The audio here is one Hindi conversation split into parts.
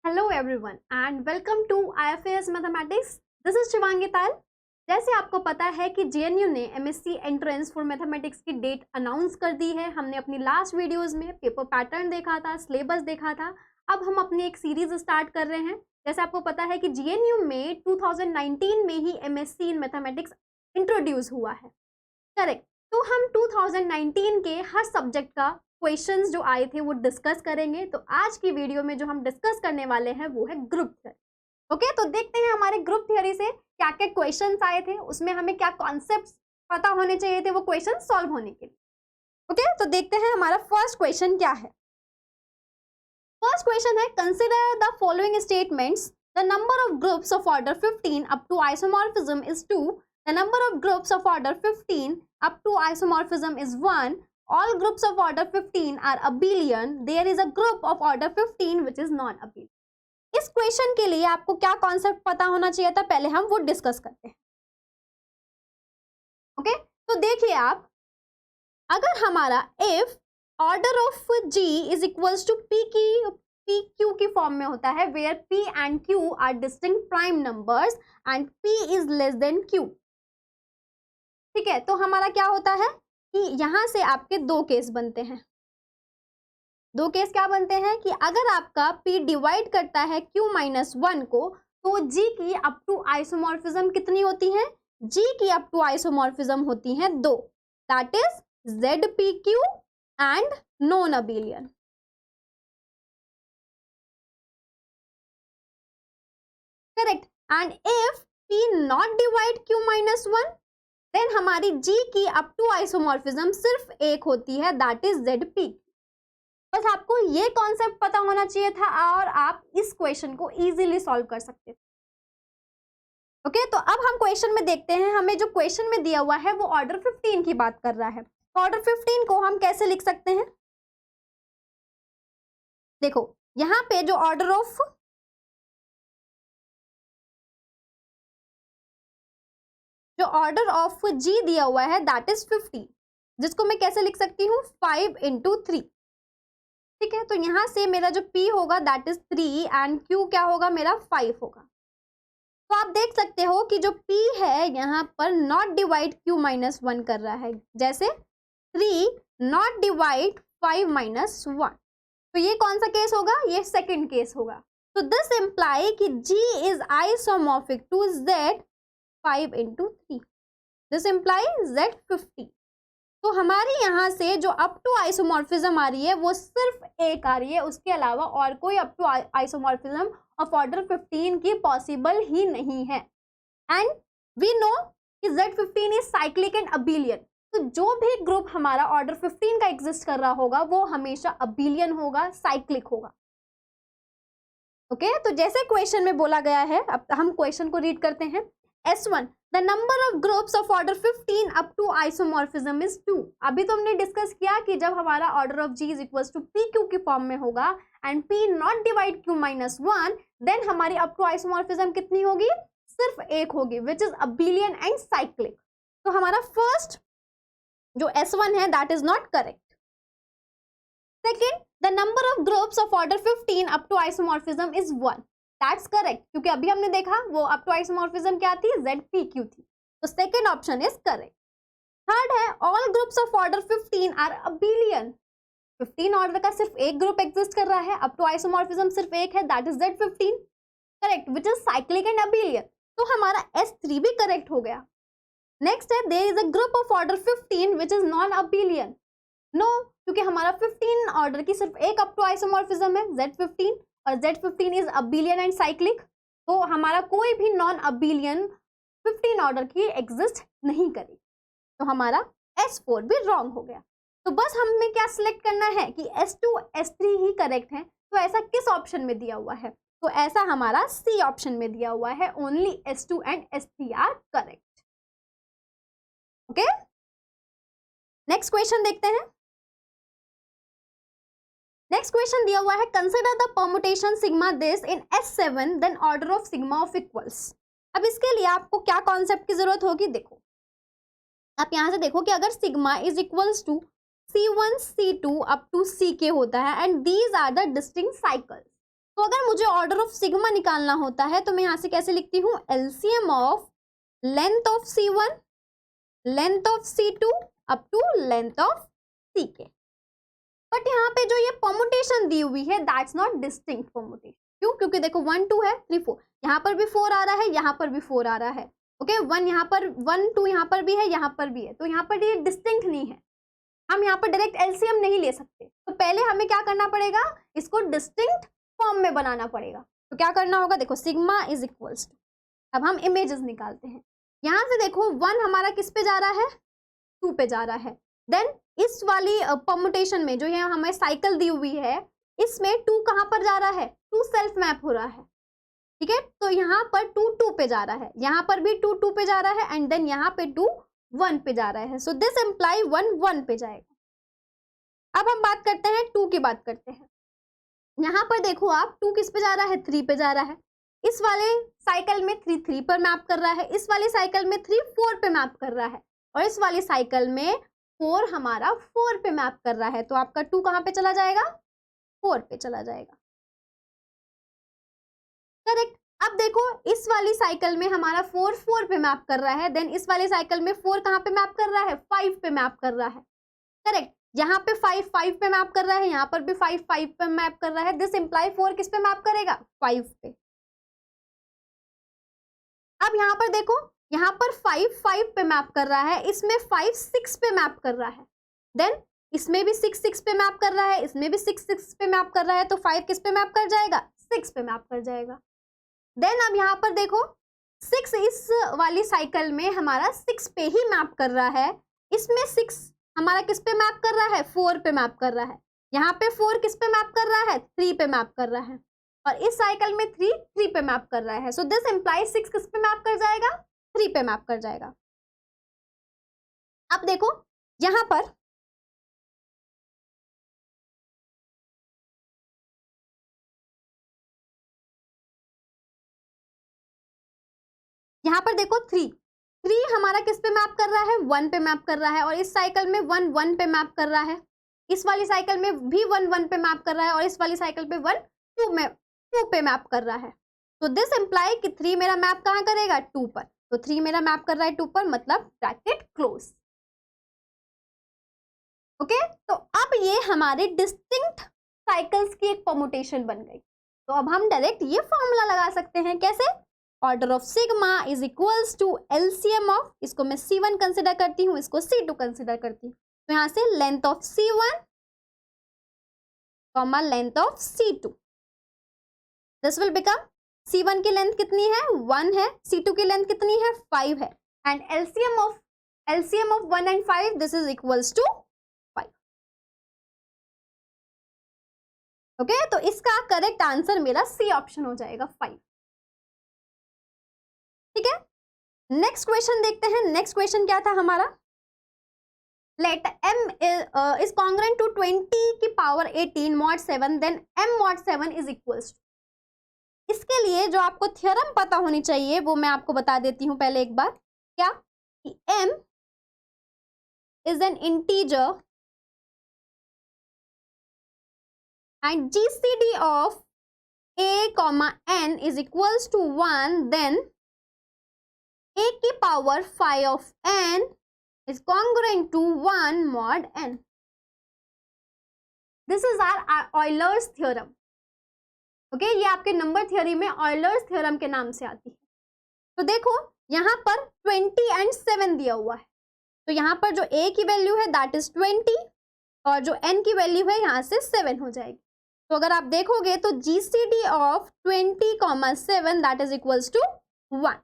Hello everyone and welcome to IFAS mathematics. This is Shivangi Tal. जैसे आपको पता है कि जेएनयू ने एमएससी एंट्रेंस फॉर मैथमेटिक्स की डेट अनाउंस कर दी है। हमने अपनी लास्ट वीडियोस में पेपर पैटर्न देखा था, सिलेबस देखा था। अब हम अपनी एक सीरीज स्टार्ट कर रहे हैं। जैसे आपको पता है कि जेएनयू में 2019 में ही एमएससी इन मैथमेटिक्स इंट्रोड्यूस हुआ है, करेक्ट। तो हम 2019 के हर सब्जेक्ट का क्वेश्चंस जो आए थे वो डिस्कस करेंगे। तो आज की वीडियो में जो हम डिस्कस करने वाले हैं वो है ग्रुप थ्योरी। ओके, तो देखते हैं हमारे ग्रुप थ्योरी से क्या क्या क्वेश्चंस आए थे, उसमें हमें क्या कॉन्सेप्ट्स पता होने चाहिए थे वो क्वेश्चन सॉल्व होने के लिए। ओके, तो देखते हैं हमारा फर्स्ट क्वेश्चन क्या है। फर्स्ट क्वेश्चन है, consider the following statements, the number of groups of order 15 up to isomorphism is 2, the number of groups of order 15 up to isomorphism is 1, all groups of order 15 are abelian, there is a group of order 15 which is non-abelian। इस क्वेश्चन के लिए आपको क्या कॉन्सेप्ट पता होना चाहिए था, पहले हम वो डिस्कस करते हैं। ओके, तो देखिए आप, अगर हमारा if order of G is equals to P Q की फॉर्म में होता है, where P and Q are distinct prime numbers and P is less than Q. ठीक है, तो हमारा क्या होता है कि यहां से आपके दो केस बनते हैं। दो केस क्या बनते हैं कि अगर आपका P डिवाइड करता है Q माइनस 1 को, तो G की अप टू आइसोमॉर्फिज्म कितनी होती है? G की अप टू आइसोमॉर्फिज्म होती है 2, that is ZPQ and non abelian. Correct. And if P not divide Q minus 1, then हमारी G की अप टू आइसोमॉर्फिज्म सिर्फ एक होती है, दैट इज ZP। बस आपको ये कॉन्सेप्ट पता होना चाहिए था और आप इस क्वेश्चन को इजीली सॉल्व कर सकते थे। ओके, तो अब हम क्वेश्चन में देखते हैं। हमें जो क्वेश्चन में दिया हुआ है वो ऑर्डर 15 की बात कर रहा है। तो ऑर्डर 15 को हम कैसे लिख सकते हैं? देखो, यहाँ पे जो ऑर्डर ऑफ जी दिया हुआ है दैट इज 50, जिसको मैं कैसे लिख सकती हूँ? 5 into 3। ठीक है, तो यहां से मेरा जो P होगा दैट इज 3 एंड Q क्या होगा? मेरा 5 होगा। तो आप देख सकते हो कि जो P है यहाँ पर नॉट डिवाइड Q माइनस 1 कर रहा है, जैसे 3 नॉट डिवाइड 5 माइनस 1। तो ये कौन सा केस होगा? ये सेकंड केस होगा। तो दिस इम्प्लाई कि G is isomorphic to Z 5 into 3। This imply Z 50। तो हमारी यहाँ से जो अप टू आइसोमॉर्फिज्म आ रही है वो सिर्फ एक आ रही है, उसके अलावा और कोई up to isomorphism of order 15 की पॉसिबल ही नहीं है। एंड वी नो कि Z15 is cyclic and abelian. तो जो भी ग्रुप हमारा ऑर्डर 15 का एग्जिस्ट कर रहा होगा वो हमेशा अबेलियन होगा, साइक्लिक होगा। ओके, तो जैसे क्वेश्चन में बोला गया है, अब हम क्वेश्चन को रीड करते हैं। S1, the number of groups of order 15 up to isomorphism is 2। अभी तो हमने डिस्कस किया कि जब हमारा order of G is equals to PQ की फॉर्म में होगा and P not divide Q minus 1, then हमारी अप टू आइसोमॉर्फिज्म कितनी होगी? सिर्फ एक होगी, which is abelian and cyclic. तो हमारा फर्स्ट जो S1 है that is not correct. Second, the number of groups of order 15 up to isomorphism is 1, that's correct, क्योंकि अभी हमने देखा वो अप टू आइसोमॉर्फिज्म क्या थी? ZPQ थी। तो second option is correct. Third है, all groups of order 15 are abelian. 15 order का सिर्फ एक ग्रुप एग्जिस्ट कर रहा है, अप टू आइसोमॉर्फिज्म सिर्फ एक है, that is Z15, correct, which is cyclic and abelian. तो हमारा S3 भी करेक्ट हो गया। नेक्स्ट है, there is a group of order 15 which is non abelian. No, क्योंकि हमारा 15 ऑर्डर की सिर्फ एक अप टू आइसोमॉर्फिज्म है Z15 और Z15 is abelian and cyclic. तो हमारा कोई भी नॉन अबेलियन 15 ऑर्डर की एग्जिस्ट नहीं करेगी। तो हमारा S4 भी रॉन्ग हो गया। तो बस हमें क्या सिलेक्ट करना है कि S2 S3 ही करेक्ट है। तो ऐसा किस ऑप्शन में दिया हुआ है? तो ऐसा हमारा C ऑप्शन में दिया हुआ है, only S2 and S3 are correct. Okay, next question देखते हैं। नेक्स्ट क्वेश्चन दिया हुआ है, consider the permutation sigma this in S7 then order of sigma of equals. अब इसके लिए आपको क्या कॉन्सेप्ट की जरूरत होगी? देखो, आप यहां से देखो कि अगर sigma is equals to C1 C2 up to CK होता है and these are the distinct cycles, तो अगर मुझे ऑर्डर ऑफ सिग्मा निकालना होता है तो मैं यहाँ से कैसे लिखती हूँ, LCM of length of C1, length of C2 up to length of CK। But यहाँ पे जो ये परमुटेशन दी हुई है दैट्स नॉट डिस्टिंक्ट परमुटेशन। क्यों? क्योंकि देखो 1 2 है, 3 4, यहाँ पर भी 4 आ रहा है, यहाँ पर भी 4 आ रहा है। ओके, 1 यहाँ पर, 1 2 यहाँ पर भी है, यहाँ पर भी है, तो यहाँ पर ये डिस्टिंक्ट नहीं है। हम यहाँ पर डायरेक्ट एलसीएम नहीं ले सकते, तो पहले हमें क्या करना पड़ेगा, इसको डिस्टिंक्ट फॉर्म में बनाना पड़ेगा। तो क्या करना होगा, देखो सिग्मा इज इक्वल्स टू, अब हम इमेजेस निकालते हैं। यहाँ से देखो 1 हमारा किस पे जा रहा है, 2 पे जा रहा है। देन इस वाली परमुटेशन में जो है हमें साइकिल दी हुई है, इसमें 2 कहाँ पर जा रहा है, 2 सेल्फ मैप हो रहा है। ठीक है, तो यहाँ पर 2 2 पे जा रहा है, यहाँ पर भी 2 2 पे जा रहा है, एंड देन यहाँ पे 2 1 पे जा रहा है। सो दिस इम्प्लाई 1 1 पे जाएगा। अब हम बात करते हैं 2 की बात करते हैं। यहाँ पर देखो आप 2 किस पे जा रहा है, 3 पे जा रहा है। इस वाले साइकिल में 3 3 पर मैप कर रहा है, इस वाले साइकिल में 3 4 पे मैप कर रहा है, और इस वाली साइकिल में 4 हमारा 4 पे मैप कर रहा है। तो आपका 2 कहाँ पे चला जाएगा, 4 पे चला जाएगा। करेक्ट। अब देखो इस वाली साइकिल में हमारा 4 4 पे मैप कर रहा है, देन इस वाली साइकिल में 4 कहाँ पे मैप कर रहा है, 5 पे मैप कर रहा है। करेक्ट, यहाँ पे 5 5 पे मैप कर रहा है, यहाँ पर भी 5 5 पे मैप कर रहा है। दिस इम्प्लाई 4 किस पे मैप करेगा, 5 पे। अब यहाँ पर देखो, यहाँ पर 5 5 पे मैप कर रहा है, इसमें 5 6 पे मैप कर रहा है, देन इसमें भी 6 6 पे मैप कर रहा है, इसमें भी 6 6 पे मैप कर रहा है, तो 5 किस पे मैप कर जाएगा, 6 पे मैप कर जाएगा। देन अब यहाँ पर देखो 6 इस वाली साइकिल में हमारा 6 पे ही मैप कर रहा है, इसमें 6 हमारा किस पे मैप कर रहा है, 4 पे मैप कर रहा है, यहाँ पे 4 किस पे मैप कर रहा है, 3 पे मैप कर रहा है, और इस साइकिल में 3 3 पे मैप कर रहा है। सो दिस इम्प्लाइज 6 किस पे मैप कर जाएगा, 3 पे मैप कर जाएगा। अब देखो यहाँ पर देखो 3 हमारा किस पे मैप कर रहा है, 1 पे मैप कर रहा है, और इस साइकिल में 1 1 पे मैप कर रहा है, इस वाली साइकिल में भी 1 1 पे मैप कर रहा है, और इस वाली साइकिल पे 1 2 पे मैप कर रहा है। तो दिस इम्प्लाई कि 3 मेरा मैप कहाँ करेगा, 2 पर। तो 3 मेरा मैप कर रहा है 2 पर, मतलब ब्रैकेट क्लोज। ओके, तो अब ये हमारे डिस्टिंक्ट साइकिल्स की एक परमुटेशन बन गई। तो अब हम डायरेक्ट ये फॉर्मूला लगा सकते हैं, कैसे, order of sigma is equals to LCM of, इसको मैं C1 कंसिडर करती हूँ, इसको C2 कंसिडर करती हूँ, तो यहाँ से length of C1 comma length of C2, this will become, C1 की लेंथ कितनी है, 1 है, C2 की लेंथ कितनी है, 5 है, and LCM of 1 and 5 this is equals to 5। Okay, तो इसका करेक्ट आंसर मेरा C ऑप्शन हो जाएगा, 5। ठीक है, नेक्स्ट क्वेश्चन देखते हैं। नेक्स्ट क्वेश्चन क्या था हमारा, let m is congruent to 20 की power 18 mod 7 then m mod 7 is equals to, इसके लिए जो आपको थ्योरम पता होनी चाहिए वो मैं आपको बता देती हूं पहले एक बार। क्या कि m is an integer and GCD of a comma n is equals to 1 then a की power 5 of n is congruent to 1 mod n. This is our Euler's theorem. Okay, ये आपके नंबर थ्योरी में ऑयलर्स थ्योरम के नाम से आती है। तो देखो यहाँ पर 20 एंड 7 दिया हुआ है, तो यहाँ पर जो a की वैल्यू है दैट इज 20 और जो n की वैल्यू है यहाँ से 7 हो जाएगी। तो अगर आप देखोगे तो GCD of 20,7 that is equals to 1,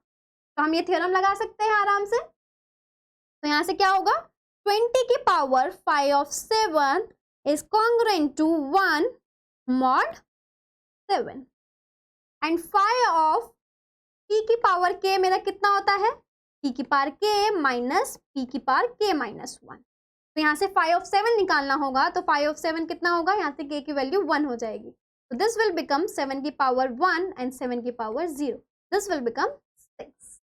तो हम ये थ्योरम लगा सकते हैं आराम से। तो यहाँ से क्या होगा, 20 की power 5 of 7 is congruent to 1 mod 7 and 5 of p की पावर k मेरा कितना होता है, p की पावर k माइनस p की पावर k माइनस 1। तो यहाँ से 5 of 7 निकालना होगा, तो 5 of 7 कितना होगा, यहाँ से k की वैल्यू 1 हो जाएगी। तो दिस विल बिकम 7 की पावर 1 एंड 7 की पावर 0, दिस विल बिकम 6।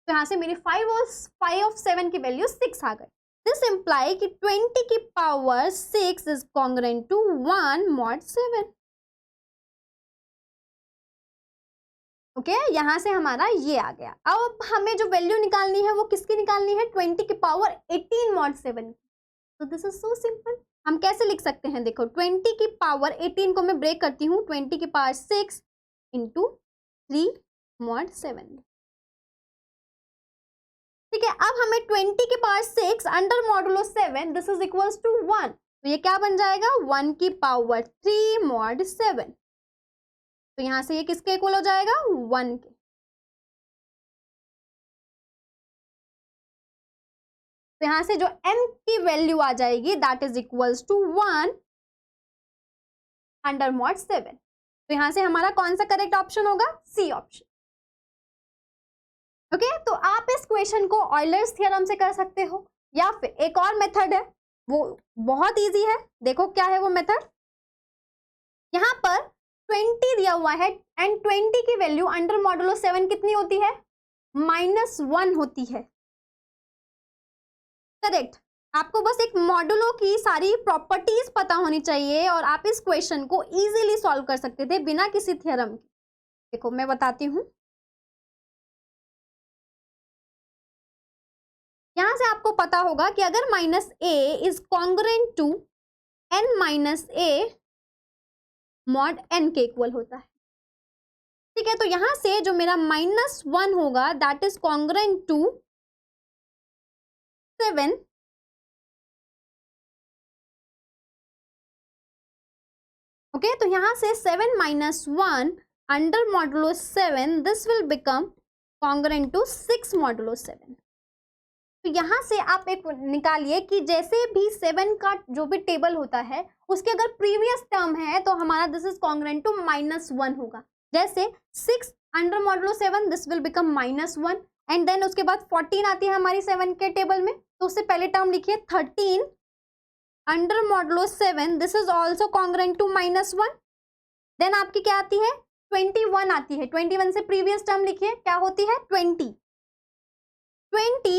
तो यहाँ से मेरी 5 of 7 की वैल्यू 6 आ गई। दिस इम्प्लाई कि 20 की power 6 is congruent to 1 mod 7। Okay यहाँ से हमारा ये आ गया। अब हमें जो वैल्यू निकालनी है वो किसकी निकालनी है, 20 की पावर 18 मॉड 7। तो दिस इज सो सिंपल। हम कैसे लिख सकते हैं, देखो 20 की पावर 18 को मैं ब्रेक करती हूँ, 20 की पावर 6 इंटू 3 मॉड 7। ठीक है, अब हमें 20 की power 6 under modulo 7 this is equals to 1। तो ये क्या बन जाएगा, 1 की पावर 3 मॉड 7। तो यहां से ये किसके इक्वल हो जाएगा, 1 के। तो यहां से जो m की वैल्यू आ जाएगी that is equals to 1 under mod 7। तो यहां से हमारा कौन सा करेक्ट ऑप्शन होगा, सी ऑप्शन। ओके तो आप इस क्वेश्चन को ऑयलर्स थ्योरम से कर सकते हो, या फिर एक और मेथड है वो बहुत इजी है। देखो क्या है वो मेथड, यहाँ पर 20 दिया हुआ है एंड 20 की वैल्यू अंडर मॉडुलो 7 कितनी होती है, -1 होती है। करेक्ट, आपको बस एक मॉडुलो की सारी प्रॉपर्टीज पता होनी चाहिए और आप इस क्वेश्चन को इजीली सॉल्व कर सकते थे बिना किसी थ्योरम के। देखो मैं बताती हूँ, यहां से आपको पता होगा कि अगर -a is congruent to n-a mod n के इक्वल होता है। ठीक है, तो यहां से जो मेरा -1 होगा that is congruent to 7 okay तो यहां से 7 - 1 under modulo 7 this will become congruent to 6 modulo 7। तो यहाँ से आप एक निकालिए कि जैसे भी 7 का जो भी टेबल होता है उसके अगर प्रीवियस टर्म है तो हमारा दिस इज कॉन्ग्रुएंट टू -1 होगा। जैसे 6 under modulo 7 this will become -1 and then उसके बाद 14 आती है हमारी 7 के टेबल में, तो उससे पहले टर्म लिखिए 13 under modulo 7 this is also congruent to -1। Then आपकी क्या आती है, 21 आती है, 21 से प्रीवियस टर्म लिखिए क्या होती है, 20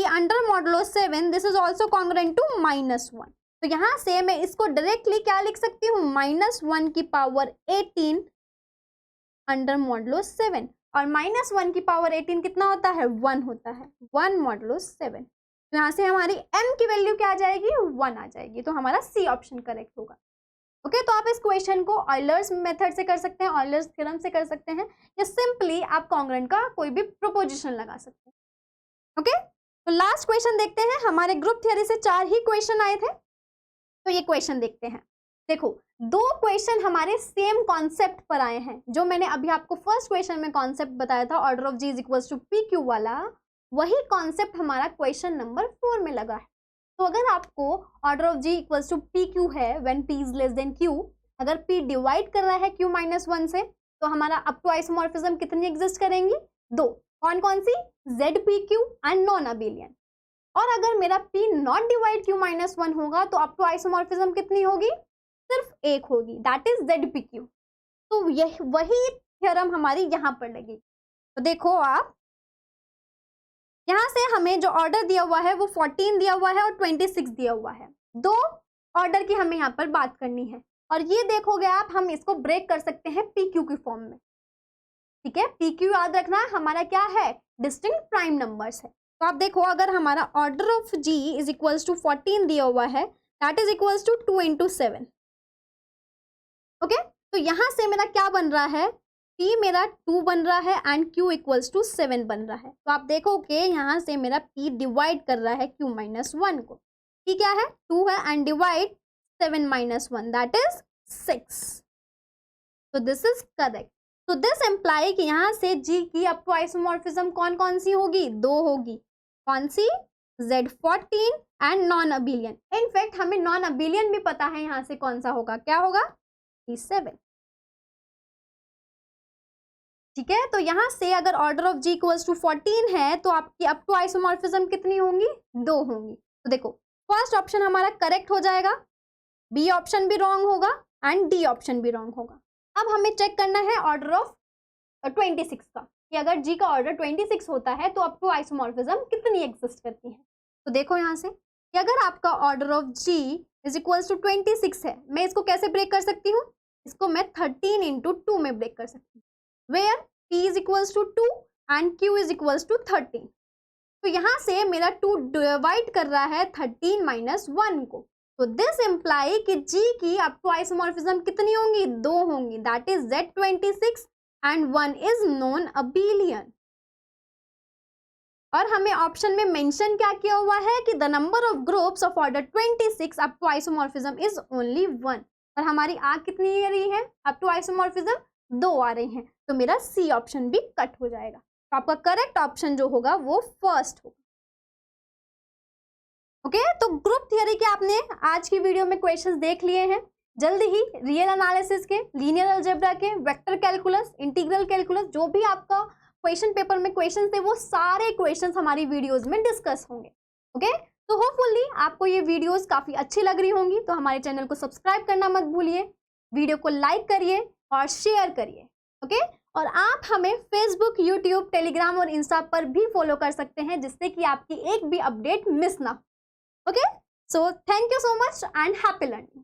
under modulo 7 this is also congruent to -1। तो यहां से मैं इसको डायरेक्टली क्या लिख सकती हूँ, -1 की पावर 18 अंडर मॉडुलो 7 और -1 की पावर 18 कितना होता है, 1 होता है, 1 मॉडुलो 7। तो यहाँ से हमारी m की वैल्यू क्या आ जाएगी, 1 आ जाएगी। तो हमारा सी ऑप्शन करेक्ट होगा। ओके तो आप इस क्वेश्चन को ऑयलर्स मेथड से कर सकते हैं, ऑयलर्स थ्योरम से कर सकते हैं, या सिंपली आप कॉन्ग्रुएंट का कोई भी प्रोपोजिशन लगा सकते हैं। ओके तो लास्ट क्वेश्चन देखते हैं। हमारे ग्रुप थ्योरी से 4 ही क्वेश्चन आए थे, तो ये क्वेश्चन देखते हैं। देखो 2 क्वेश्चन हमारे सेम कॉन्सेप्ट पर आए हैं। जो मैंने अभी आपको फर्स्ट क्वेश्चन में कॉन्सेप्ट बताया था order of G is equals to P Q वाला, वही कॉन्सेप्ट हमारा क्वेश्चन नंबर 4 में लगा है। तो अगर आपको order of G equals to P Q है when P is less than Q, अगर पी डिवाइड कर रहा है क्यू -1 से, तो हमारा अप टू आइसोमॉर्फिज्म कितनी एग्जिस्ट करेंगी, 2। कौन कौन सी, ZPQ एंड नॉन अबेलियन। और अगर मेरा P नॉट डिवाइड Q -1 होगा तो अप टू आइसोमॉर्फिज्म कितनी होगी, सिर्फ 1 होगी, दैट इज ZPQ। तो यह वही थ्योरम हमारी यहाँ पर लगेगी। तो देखो आप यहाँ से हमें जो ऑर्डर दिया हुआ है वो 14 दिया हुआ है और 26 दिया हुआ है। 2 ऑर्डर की हमें यहाँ पर बात करनी है और ये देखोगे आप, हम इसको ब्रेक कर सकते हैं PQ की फॉर्म में। ठीक है, PQ याद रखना हमारा क्या है, डिस्टिंक्ट प्राइम नंबर्स है। तो आप देखो अगर हमारा order of G is equals to 14 दिया हुआ है that is equals to 2 into 7। Okay तो यहाँ से मेरा क्या बन रहा है, P मेरा 2 बन रहा है एंड Q इक्वल्स टू 7 बन रहा है। तो आप देखोगे यहाँ से मेरा P डिवाइड कर रहा है Q -1 को। P क्या है, 2 है एंड डिवाइड 7 -1 दैट इज 6। तो दिस इज करेक्ट। तो दिस एम्प्लाई कि यहाँ से G की अप टू आइसोमॉर्फिज्म कौन कौन सी होगी, 2 होगी। कौन सी, Z14 and non abelian. In fact हमें नॉन अबेलियन भी पता है यहाँ से कौन सा होगा, क्या होगा, P7। ठीक है, तो यहाँ से अगर order of G equals to 14 है तो आपकी अप टू आइसोमॉर्फिज्म कितनी होंगी, 2 होंगी। तो देखो फर्स्ट ऑप्शन हमारा करेक्ट हो जाएगा, बी ऑप्शन भी रॉन्ग होगा एंड डी ऑप्शन भी रॉन्ग होगा। अब हमें चेक करना है ऑर्डर ऑफ 26 का, कि अगर G का ऑर्डर 26 होता है तो अप टू आइसोमॉर्फिज्म कितनी एग्जिस्ट करती है। तो देखो यहाँ से कि अगर आपका order of G is equals to 26 है, मैं इसको कैसे ब्रेक कर सकती हूँ, इसको मैं 13 इंटू 2 में ब्रेक कर सकती हूँ। Where P is equals to 2 and Q is equals to 13। तो यहाँ से मेरा 2 डिवाइड कर रहा है 13 माइनस 1 को। तो दिस इम्प्लाई कि G की अप टू आइसोमॉर्फिज्म कितनी होंगी? 2 होंगी, that is Z26 and 1 is non abelian. और हमें ऑप्शन में मेंशन क्या किया हुआ है कि the number of groups of order 26 up to isomorphism is only 1। और हमारी आ कितनी आ रही है अप टू आइसोमॉर्फिज्म? 2 आ रही हैं। तो मेरा सी ऑप्शन भी कट हो जाएगा। तो आपका करेक्ट ऑप्शन जो होगा वो फर्स्ट होगा। ओके, तो ग्रुप थियरी के आपने आज की वीडियो में क्वेश्चंस देख लिए हैं। जल्दी ही रियल एनालिसिस के, लीनियर अलजेब्रा के, वेक्टर कैलकुलस, इंटीग्रल कैलकुलस, जो भी आपका क्वेश्चन पेपर में क्वेश्चन थे वो सारे क्वेश्चंस हमारी वीडियोस में डिस्कस होंगे। ओके, तो होपफुली आपको ये वीडियोस काफी अच्छी लग रही होंगी। तो हमारे चैनल को सब्सक्राइब करना मत भूलिए, वीडियो को लाइक करिए और शेयर करिए। ओके, और आप हमें फेसबुक, यूट्यूब, टेलीग्राम और इंस्टा पर भी फॉलो कर सकते हैं, जिससे कि आपकी एक भी अपडेट मिस ना हो। Okay, so thank you so much and happy learning.